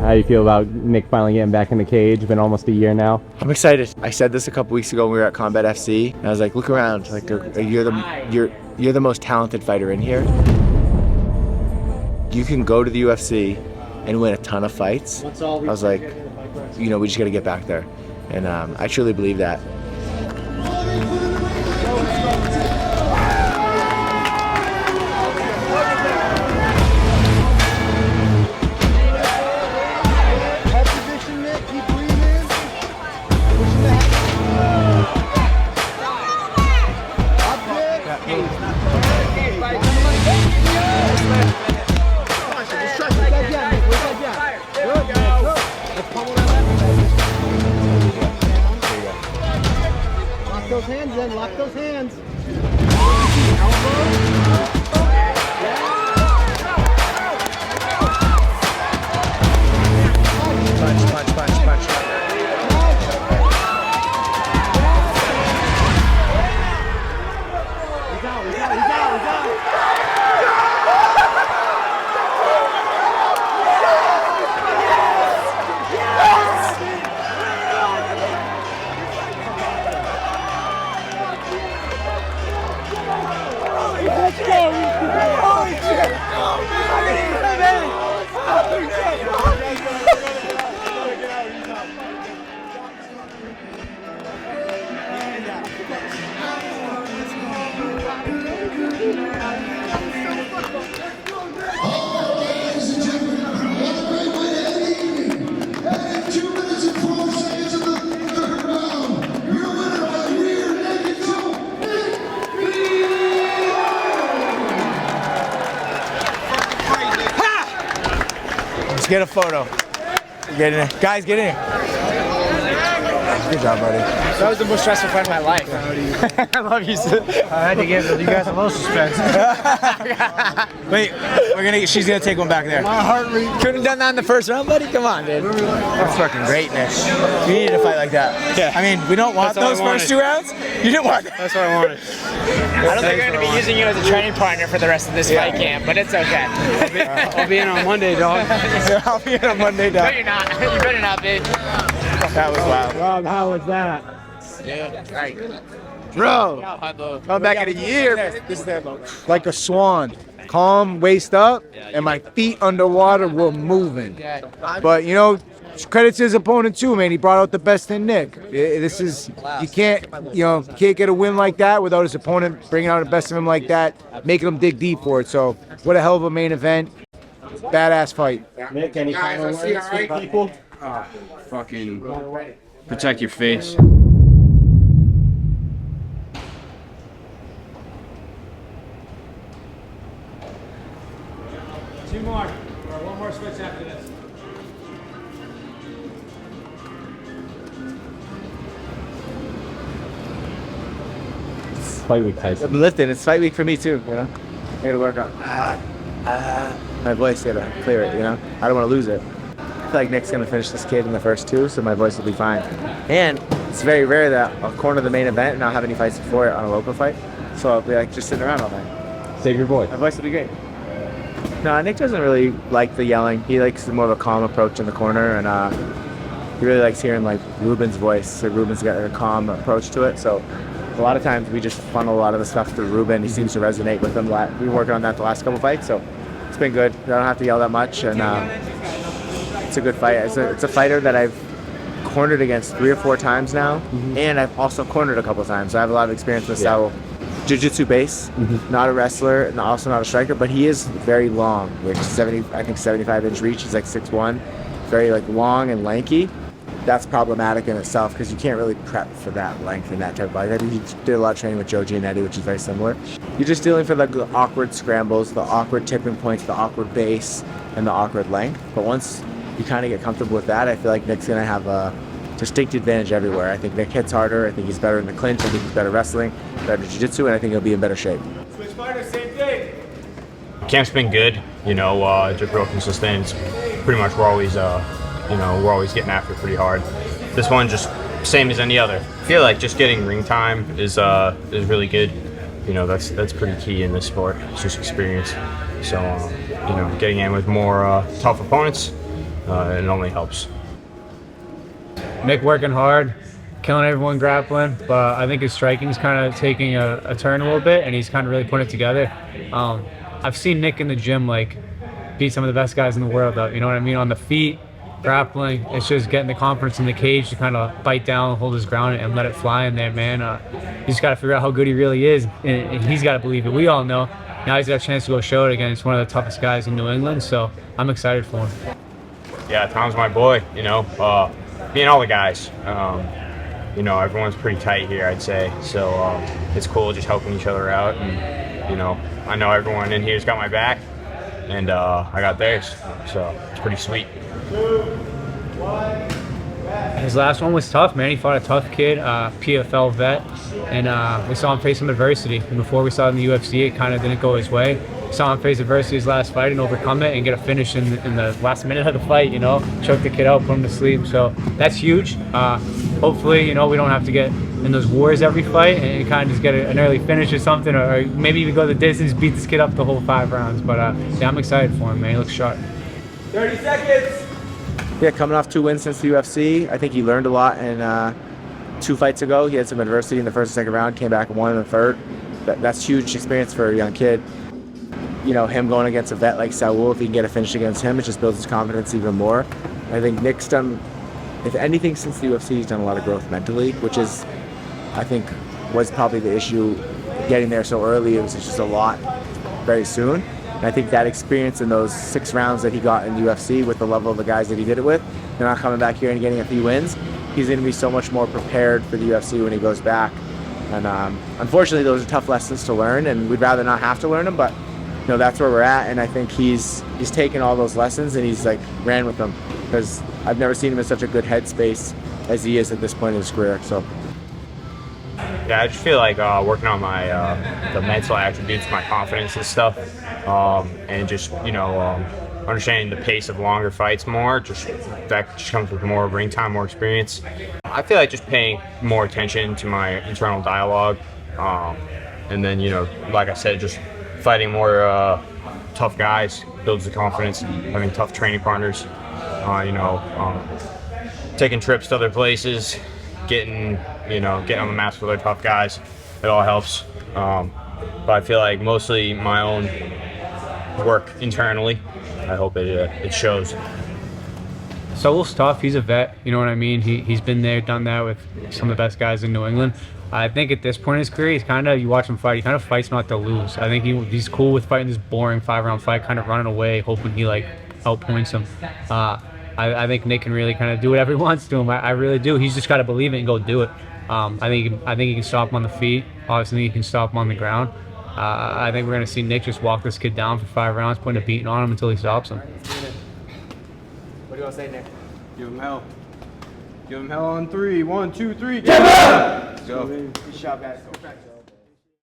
How do you feel about Nick finally getting back in the cage? Been almost a year now. I'm excited. I said this a couple weeks ago when we were at Combat FC, and I was like, look around. Like, you're the most talented fighter in here. You can go to the UFC and win a ton of fights. I was like, you know, we just got to get back there. And I truly believe that. Those hands in, lock those hands. Punch. He's out. Let's get a photo. Get in there. Guys, get in here. Good job, buddy. That was the most stressful fight of my life. I love you, sir. I had to give you guys a little suspense. Wait, she's gonna take one back there. My heart rate. Couldn't have done that in the first round, buddy. Come on, dude. That's fucking great, Nick. You needed a fight like that. Yeah. I mean, we don't want those first 2 rounds. You didn't want that. That's what I wanted. I don't think I'm going to be using you as a training partner for the rest of this fight camp, but it's okay. I'll be in on Monday, dog. I'll be in on Monday, No, dog. you're not. You better not be. That was wild. Rob, how was that? Yeah, right. Bro, come back in a year. Like a swan. Calm, waist up, and my feet underwater were moving. But, you know, credit to his opponent too, man. He brought out the best in Nick. This is, you can't get a win like that without his opponent bringing out the best of him like that, making him dig deep for it. So, what a hell of a main event. Badass fight. Nick, any final words for people? Fucking protect your face. 2 more, or 1 more switch after this. Fight week, Tyson. I'm lifting. It's fight week for me too, you know. I gotta work on my voice, gotta clear it, you know. I don't want to lose it. I feel like Nick's gonna finish this kid in the first 2, so my voice will be fine. And it's very rare that I'll corner the main event and not have any fights before it on a local fight. So I'll be like just sitting around all night. Save your voice. My voice will be great. No, Nick doesn't really like the yelling. He likes more of a calm approach in the corner, and he really likes hearing like Ruben's voice. So Ruben's got a calm approach to it. So a lot of times we just funnel a lot of the stuff through Ruben. He seems to resonate with him. We've been working on that the last couple fights, so it's been good. I don't have to yell that much, and it's a good fight. It's a fighter that I've cornered against 3 or 4 times now, and I've also cornered a couple times. So I have a lot of experience with style. Jiu-jitsu base, not a wrestler, and also not a striker, but he is very long, which 75-inch reach. He's like 6'1", very like long and lanky. That's problematic in itself because you can't really prep for that length and that type of body. I think he did a lot of training with Joe Giannetti, which is very similar. You're just dealing for the awkward scrambles, the awkward tipping points, the awkward base, and the awkward length. But once you kind of get comfortable with that, I feel like Nick's gonna have a distinct advantage everywhere. I think Nick hits harder. I think he's better in the clinch. I think he's better wrestling, better jiu-jitsu, and I think he'll be in better shape. Switch fighters, same thing. Camp's been good, you know, just real consistent. Pretty much we're always getting after it pretty hard. This one just same as any other. I feel like just getting ring time is really good. You know, that's pretty key in this sport. It's just experience. So, you know, getting in with more tough opponents it only helps. Nick working hard, killing everyone grappling, but I think his striking's kind of taking a turn a little bit, and he's kind of really putting it together. I've seen Nick in the gym like beat some of the best guys in the world, though. You know what I mean? On the feet, grappling. It's just getting the confidence in the cage to kind of bite down, hold his ground, and let it fly in there, man. He's just got to figure out how good he really is, and he's got to believe it. We all know. Now he's got a chance to go show it against one of the toughest guys in New England, so I'm excited for him. Yeah, Tom's my boy, you know. Me and all the guys. You know, everyone's pretty tight here, I'd say. So it's cool just helping each other out. And, you know, I know everyone in here's got my back, and I got theirs. So it's pretty sweet. His last one was tough, man. He fought a tough kid, PFL vet, and we saw him face some adversity. And before we saw it in the UFC, it kind of didn't go his way. We saw him face adversity his last fight and overcome it and get a finish in the last minute of the fight, you know, choke the kid out, put him to sleep. So that's huge. Hopefully, you know, we don't have to get in those wars every fight and kind of just get an early finish or something, or maybe even go the distance, beat this kid up the whole 5 rounds. But yeah, I'm excited for him, man. He looks sharp. 30 seconds. Yeah, coming off 2 wins since the UFC, I think he learned a lot. And 2 fights ago, he had some adversity in the first and second round, came back and won in the third. That's huge experience for a young kid. You know, him going against a vet like Saul, if he can get a finish against him, it just builds his confidence even more. I think Nick's done, if anything, since the UFC, he's done a lot of growth mentally, which is, I think, was probably the issue getting there so early. It was just a lot very soon. And I think that experience in those 6 rounds that he got in the UFC with the level of the guys that he did it with, and not coming back here and getting a few wins, he's going to be so much more prepared for the UFC when he goes back. And unfortunately, those are tough lessons to learn, and we'd rather not have to learn them, but you know, that's where we're at. And I think he's taken all those lessons and he's like ran with them, because I've never seen him in such a good headspace as he is at this point in his career. So yeah, I just feel like working on my the mental attributes, my confidence and stuff, and just, you know, understanding the pace of longer fights more. Just that just comes with more ring time, more experience. I feel like just paying more attention to my internal dialogue, and then, you know, like I said, just fighting more tough guys builds the confidence. Having tough training partners, you know, taking trips to other places, getting on the mats with other tough guys, it all helps. But I feel like mostly my own work internally, I hope it shows. Saul's tough. He's a vet. You know what I mean? He's been there, done that with some of the best guys in New England. I think at this point in his career, he's kind of, you watch him fight, he kind of fights not to lose. I think he's cool with fighting this boring 5-round fight, kind of running away, hoping he like outpoints him. I think Nick can really kind of do whatever he wants to him. I really do. He's just got to believe it and go do it. I think he can stop him on the feet. Obviously, he can stop him on the ground. I think we're going to see Nick just walk this kid down for 5 rounds, putting a beating on him until he stops him. what do you want to say, Nick? Give him hell. Give him hell on 3. 1, 2, 3. Let's go. Good shot, guys.